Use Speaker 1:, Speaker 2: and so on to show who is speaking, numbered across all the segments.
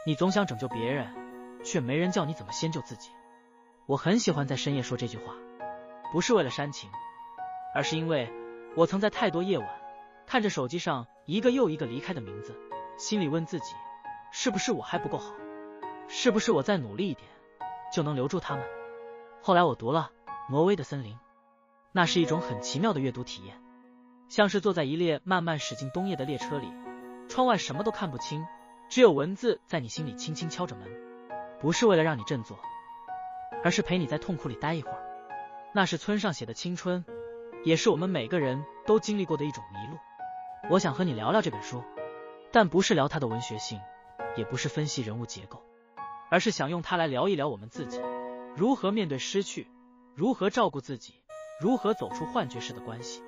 Speaker 1: 你总想拯救别人，却没人教你怎么先救自己。我很喜欢在深夜说这句话，不是为了煽情，而是因为我曾在太多夜晚看着手机上一个又一个离开的名字，心里问自己，是不是我还不够好？是不是我再努力一点就能留住他们？后来我读了《挪威的森林》，那是一种很奇妙的阅读体验，像是坐在一列慢慢驶进冬夜的列车里，窗外什么都看不清，只有文字在你心里轻轻敲着门，不是为了让你振作，而是陪你在痛苦里待一会儿。那是村上写的青春，也是我们每个人都经历过的一种迷路。我想和你聊聊这本书，但不是聊它的文学性，也不是分析人物结构，而是想用它来聊一聊我们自己，如何面对失去，如何照顾自己，如何走出幻觉式的关系。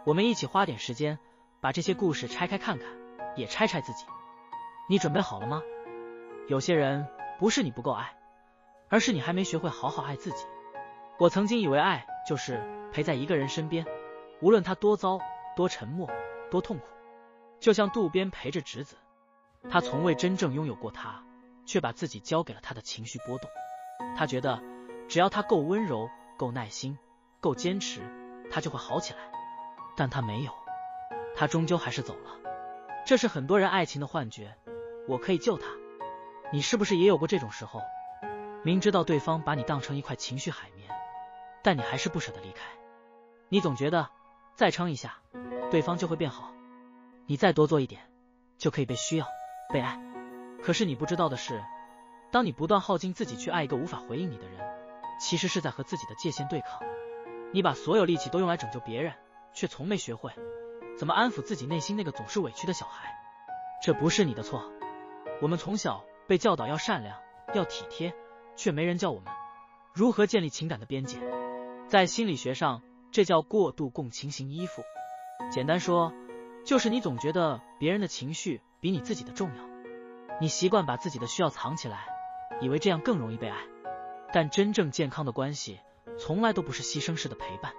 Speaker 1: 我们一起花点时间，把这些故事拆开看看，也拆拆自己。你准备好了吗？有些人不是你不够爱，而是你还没学会好好爱自己。我曾经以为爱就是陪在一个人身边，无论他多糟、多沉默、多痛苦，就像渡边陪着直子，他从未真正拥有过他，却把自己交给了他的情绪波动。他觉得只要他够温柔、够耐心、够坚持，他就会好起来，但他没有，他终究还是走了。这是很多人爱情的幻觉，我可以救他。你是不是也有过这种时候，明知道对方把你当成一块情绪海绵，但你还是不舍得离开？你总觉得再撑一下对方就会变好，你再多做一点就可以被需要、被爱。可是你不知道的是，当你不断耗尽自己去爱一个无法回应你的人，其实是在和自己的界限对抗。你把所有力气都用来拯救别人，却从没学会怎么安抚自己内心那个总是委屈的小孩。这不是你的错，我们从小被教导要善良、要体贴，却没人教我们如何建立情感的边界。在心理学上，这叫过度共情型依附。简单说，就是你总觉得别人的情绪比你自己的重要，你习惯把自己的需要藏起来，以为这样更容易被爱。但真正健康的关系从来都不是牺牲式的陪伴，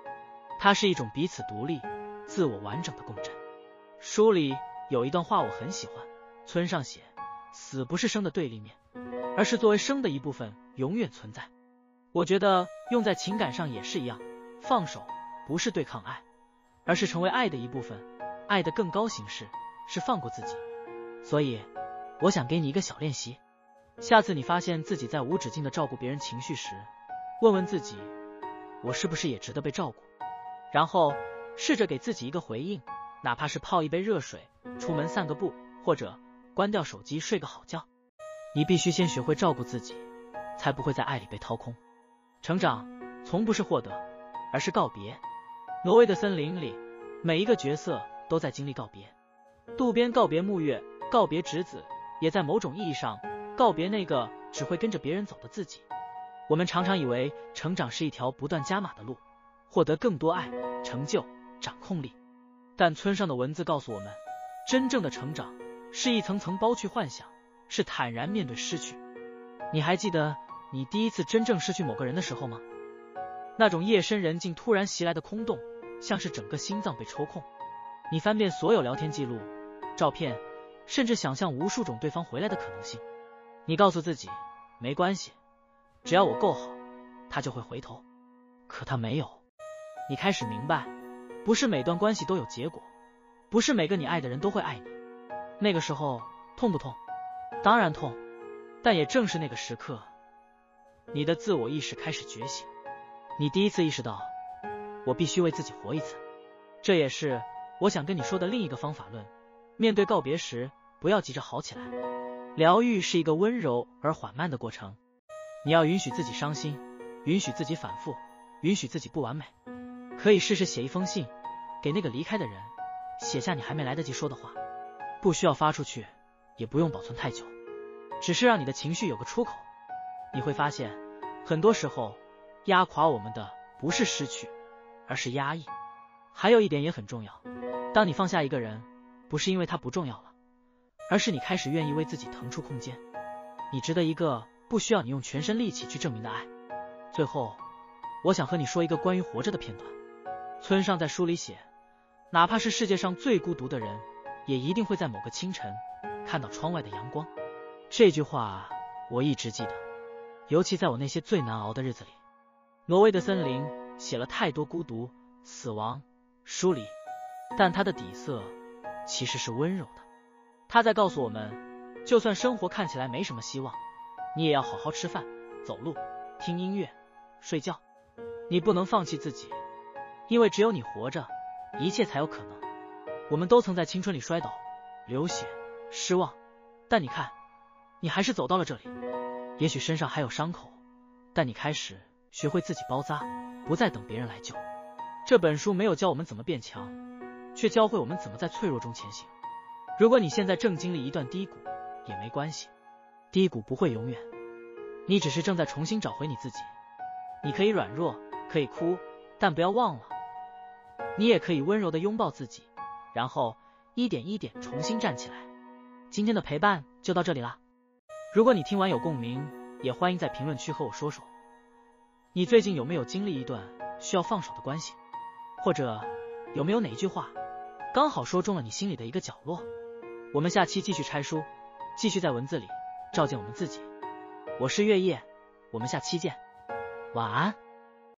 Speaker 1: 它是一种彼此独立、自我完整的共振。书里有一段话我很喜欢，村上写，死不是生的对立面，而是作为生的一部分永远存在。我觉得用在情感上也是一样，放手不是对抗爱，而是成为爱的一部分。爱的更高形式是放过自己。所以我想给你一个小练习，下次你发现自己在无止境的照顾别人情绪时，问问自己，我是不是也值得被照顾？然后试着给自己一个回应，哪怕是泡一杯热水，出门散个步，或者关掉手机睡个好觉。你必须先学会照顾自己，才不会在爱里被掏空。成长从不是获得，而是告别。挪威的森林里，每一个角色都在经历告别。渡边告别沐月，告别直子，也在某种意义上告别那个只会跟着别人走的自己。我们常常以为成长是一条不断加码的路，获得更多爱、成就、掌控力。但村上的文字告诉我们，真正的成长是一层层剥去幻想，是坦然面对失去。你还记得你第一次真正失去某个人的时候吗？那种夜深人静突然袭来的空洞，像是整个心脏被抽空。你翻遍所有聊天记录、照片，甚至想象无数种对方回来的可能性。你告诉自己，没关系，只要我够好，他就会回头。可他没有。你开始明白，不是每段关系都有结果，不是每个你爱的人都会爱你。那个时候痛不痛？当然痛。但也正是那个时刻，你的自我意识开始觉醒。你第一次意识到，我必须为自己活一次。这也是我想跟你说的另一个方法论。面对告别时，不要急着好起来。疗愈是一个温柔而缓慢的过程。你要允许自己伤心，允许自己反复，允许自己不完美。可以试试写一封信，给那个离开的人，写下你还没来得及说的话。不需要发出去，也不用保存太久，只是让你的情绪有个出口。你会发现，很多时候压垮我们的不是失去，而是压抑。还有一点也很重要，当你放下一个人，不是因为他不重要了，而是你开始愿意为自己腾出空间。你值得一个不需要你用全身力气去证明的爱。最后，我想和你说一个关于活着的片段。村上在书里写，哪怕是世界上最孤独的人，也一定会在某个清晨看到窗外的阳光。这句话我一直记得，尤其在我那些最难熬的日子里。挪威的森林写了太多孤独、死亡、疏离，但它的底色其实是温柔的。它在告诉我们，就算生活看起来没什么希望，你也要好好吃饭、走路、听音乐、睡觉。你不能放弃自己，因为只有你活着，一切才有可能。我们都曾在青春里摔倒、流血、失望，但你看，你还是走到了这里。也许身上还有伤口，但你开始学会自己包扎，不再等别人来救。这本书没有教我们怎么变强，却教会我们怎么在脆弱中前行。如果你现在正经历一段低谷，也没关系，低谷不会永远，你只是正在重新找回你自己。你可以软弱，可以哭，但不要忘了，你也可以温柔地拥抱自己，然后一点一点重新站起来。今天的陪伴就到这里啦。如果你听完有共鸣，也欢迎在评论区和我说说，你最近有没有经历一段需要放手的关系，或者有没有哪句话刚好说中了你心里的一个角落。我们下期继续拆书，继续在文字里照见我们自己。我是月夜，我们下期见，晚安。